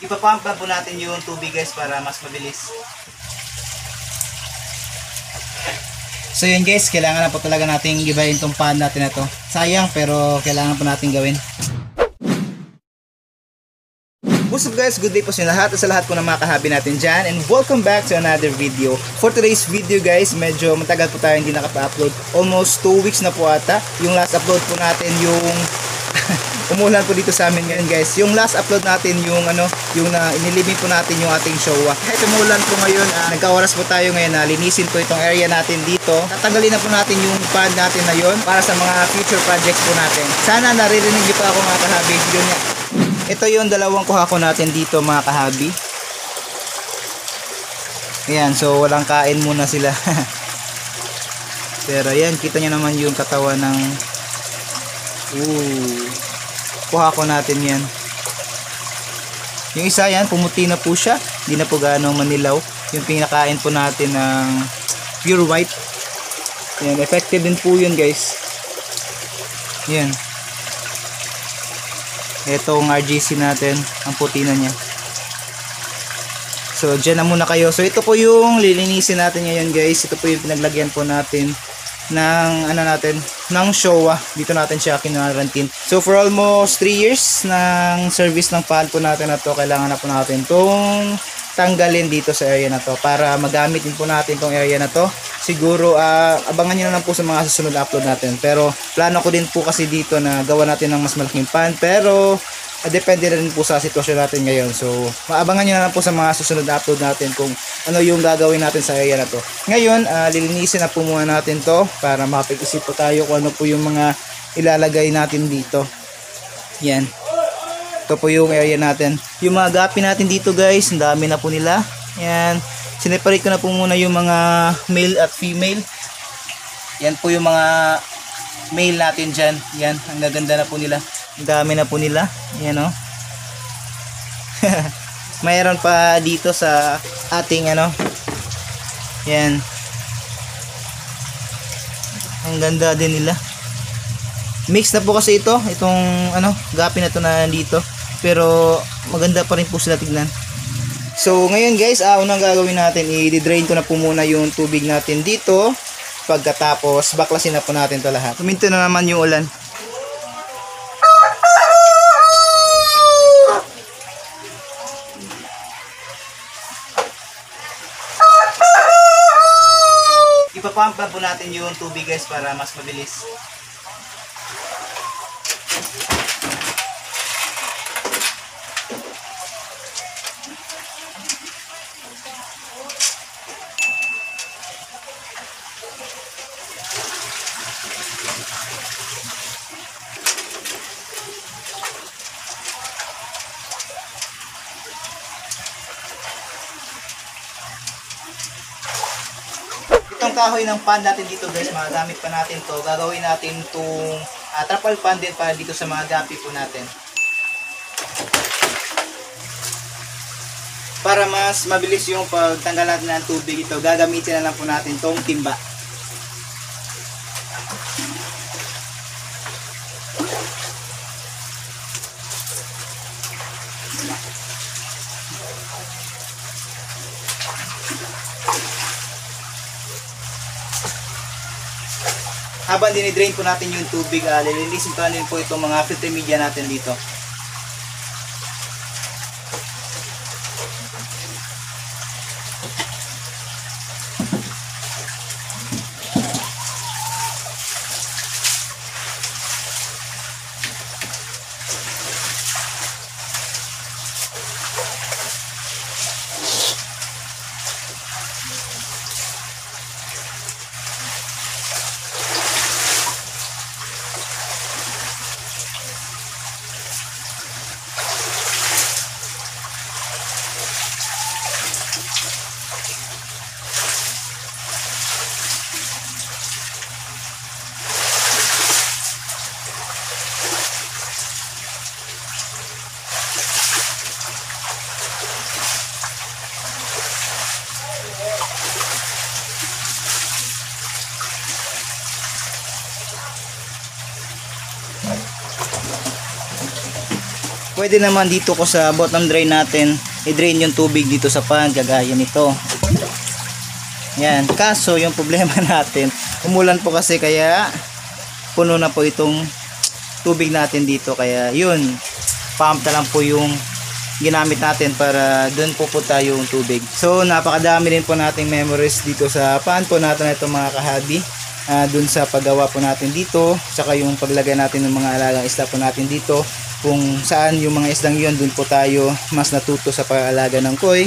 Ipapump lang po natin yung tubig guys para mas mabilis. So yun guys, kailangan na po talaga nating gibahin itong pan natin na to. Sayang pero kailangan po natin gawin. What's up guys, good day po sa lahat at sa lahat po ng mga kahabi natin dyan, and welcome back to another video. For today's video guys, medyo matagal po tayo hindi nakapa-upload. Almost 2 weeks na po ata. Yung last upload po natin yung umulan po dito sa amin ngayon guys. Yung last upload natin yung inilibing po natin yung ating show. Kahit umulan po ngayon, nagka-oras po tayo ngayon na linisin po itong area natin dito. Tatanggalin na po natin yung pad natin na yon para sa mga future projects po natin. Sana naririnig niyo po ako mga kahabi. Yun nga. Ito yung dalawang kuhako natin dito mga kahabi. Ayan, so walang kain muna sila. Pero ayan, kita nyo naman yung katawan ng kuhako natin yan. Yung isa yan, pumuti na po siya. Hindi na po gaano manilaw. Yung pinakain po natin ng pure white. Yan, effective din po yun guys. Yan. Itong RGC natin, ang puti na niya. So, dyan na muna kayo. So, ito po yung lilinisin natin ngayon guys. Ito po yung pinaglagyan po natin ng ng Showa. Dito natin siya kinarantin. So, for almost 3 years ng service ng pan po natin na to, kailangan na po natin itong tanggalin dito sa area na to para magamit din po natin itong area na to. Siguro abangan nyo na lang po sa mga susunod na upload natin, pero plano ko din po kasi dito na gawa natin ng mas malaking pan, pero depende rin po sa sitwasyon natin ngayon. So maabangan nyo na lang po sa mga susunod na upload natin kung ano yung gagawin natin sa area na to. Ngayon lilinisin na po muna natin to para makapag-isip po tayo kung ano po yung mga ilalagay natin dito. Yan, ito po yung area natin. Yung mga gapi natin dito guys, ang dami na po nila. Yan, sineparate ko na po muna yung mga male at female. Yan po yung mga male natin dyan. Yan, ang gaganda na po nila. Ang dami na po nila. Yan o. Mayroon pa dito sa ating yan. Ang ganda din nila. Mix na po kasi ito. Itong gapi na to na nandito. Pero maganda pa rin po sila tignan. So ngayon guys, unang gagawin natin, i-drain ko na po muna yung tubig natin dito. Pagkatapos baklasin na po natin to lahat. Tuminto na naman yung ulan. Ipapump na po natin yung tubig guys para mas mabilis. Itong kahoy ng pan natin dito guys, magagamit pa natin to. Gagawin natin itong trapal pan din para dito sa mga gapi po natin. Para mas mabilis yung pagtanggal natin ng tubig ito, gagamitin na lang po natin itong timba. Habang dinidrain po natin yung tubig, lilinisin pa rin po itong mga filter media natin dito. pwede naman dito ko sa bottom drain natin i-drain yung tubig dito sa pan kagaya nito. Yan, kaso yung problema natin, umulan po kasi kaya puno na po itong tubig natin dito, kaya yun, pump na lang po yung ginamit natin para doon pupunta yung tubig. So napakadami din po nating memories dito sa pan po natin ito mga kahabi, doon sa paggawa po natin dito, saka yung paglagay natin ng mga alagang isda po natin dito, kung saan yung mga isdang yun, doon po tayo mas natuto sa pag-alaga ng koi.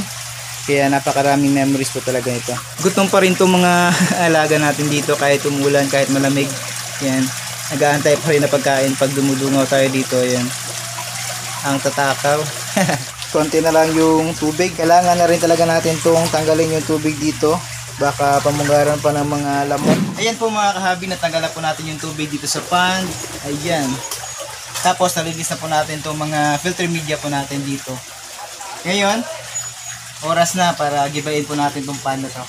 Kaya napakaraming memories po talaga ito. Gutom pa rin itong mga alaga natin dito kahit umulan, kahit malamig. Yan, nag-aantay pa rin na pagkain pag dumudungaw tayo dito. Yan, ang tatakaw. Konti na lang yung tubig. Kailangan na rin talaga natin itong tanggalin yung tubig dito. Baka pamugaran pa ng mga lamok. Ayan po mga kahabi, natanggal na po natin yung tubig dito sa pan. Ayan. Tapos nalinis na po natin itong mga filter media po natin dito. Ngayon, oras na para gibayin po natin itong pan na to.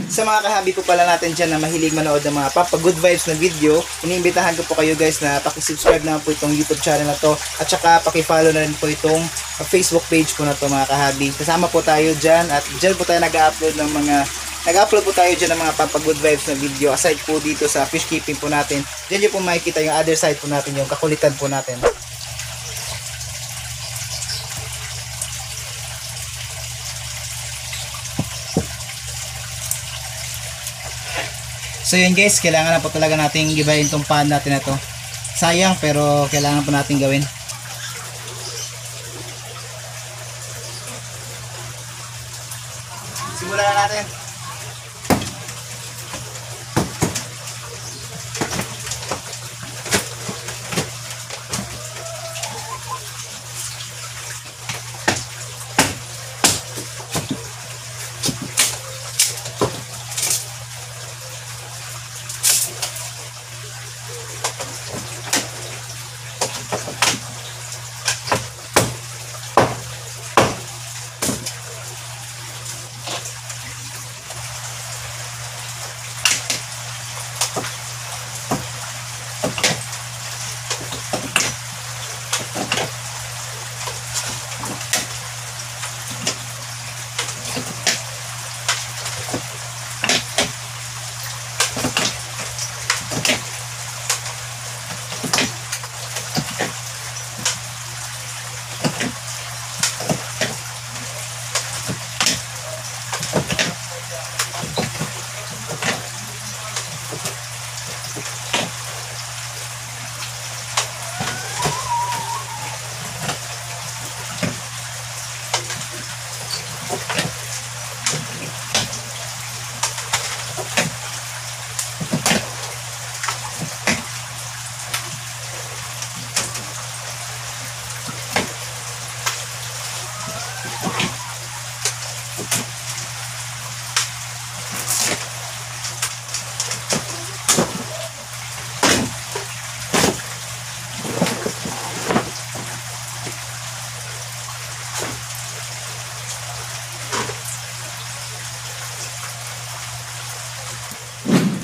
Sa mga kahabi po pala natin dyan na mahilig manood ng mga Papa Good Vibes na video, iniimbitahan ko po kayo guys na pakisubscribe na po itong YouTube channel na to, at saka pakifollow na rin po itong Facebook page po na to mga kahabi. Kasama po tayo dyan at dyan po tayo nag-upload po tayo dyan ng mga Papa Good Vibes na video, aside po dito sa fish keeping po natin. Dyan nyo po makikita yung other side po natin, yung kakulitan po natin. So yun guys, kailangan na po talaga nating gibayin itong pan natin na to. Sayang pero kailangan po natin gawin. Simulan na natin.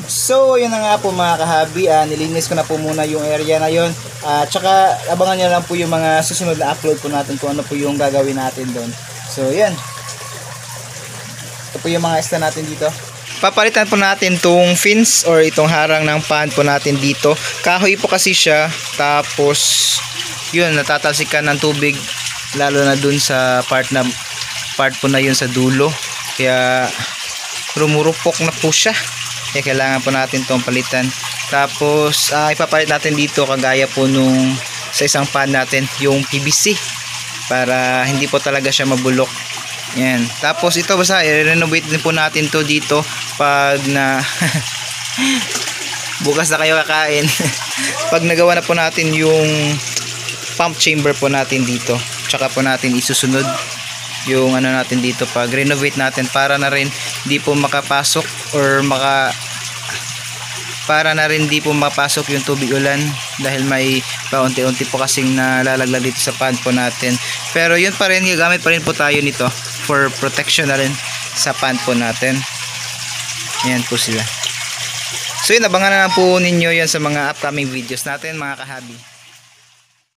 So, yun na nga po mga kahabi, nilinis ko na po muna yung area na yun. Tsaka, abangan nyo lang po yung mga susunod na upload po natin kung ano po yung gagawin natin doon. So, yan. Ito po yung mga isda natin dito. Papalitan po natin tong fins or itong harang ng pan po natin dito. Kahoy po kasi siya, tapos, yun, natatalsikan ng tubig, lalo na dun sa part po na yun sa dulo. Kaya, rumurupok na po siya. Kaya kailangan po natin itong palitan. Tapos ipapalit natin dito kagaya po nung sa isang pan natin yung PVC para hindi po talaga siya mabulok. Yan. Tapos ito basta i-renovate din po natin to dito pag na bukas na kayo kakain. Pag nagawa na po natin yung pump chamber po natin dito, tsaka po natin isusunod yung ano natin dito pag renovate natin para na rin di po makapasok or para na rin di po mapasok yung tubig ulan dahil may paunti-unti po kasing nalalaglag dito sa pan po natin. Pero yun pa rin, gagamit pa rin po tayo nito for protection na rin sa pan po natin. Yan po sila. So yun, abangan na lang po ninyo yan sa mga upcoming videos natin mga kahabi.